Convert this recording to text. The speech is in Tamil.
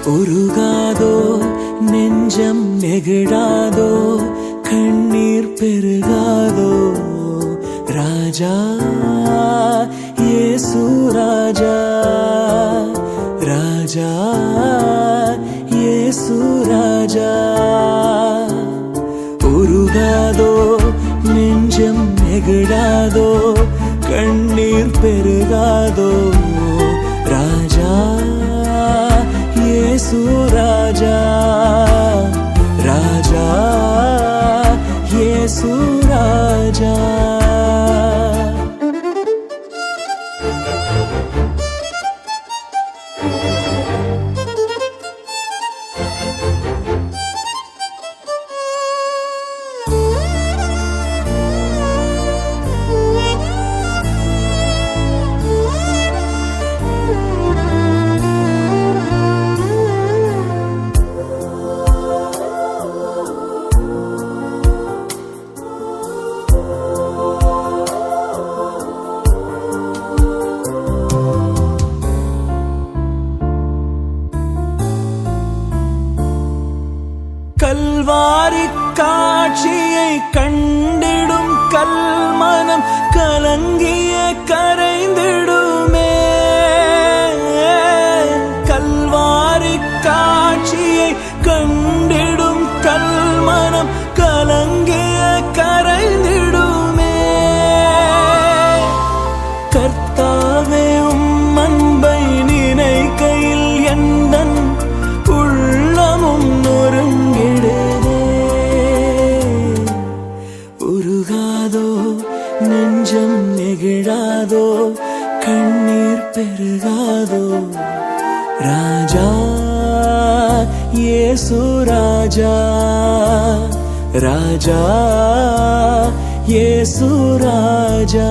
உருகாதோ நெஞ்சம் நெகிழாதோ கண்ணீர் பெருகாதோ ராஜா இயேசு ராஜா ராஜா இயேசு ராஜா உருகாதோ நெஞ்சம் நெகிழாதோ கண்ணீர் பெருகாதோ ராஜா இயேசு ராஜா ராஜா இயேசு ராஜா கல்வாரி காட்சியை கண்டிடும் கல்மனம் கலங்கிய கரைந்திடுமே கல்வாரி காட்சியை கண்டிடும் கல்மனம் கலங்கிய கரைந்திடுமே கர்த்தாவே உம் அன்பை நினைக்கையில் எந்தன் உள்ளமும் நொறுங்கிடுதே உருகாதோ நெஞ்சம் நெகிழாதோ கண்ணீர் பெருகாதோ ராஜா இயேசு ராஜா ராஜா இயேசு ராஜா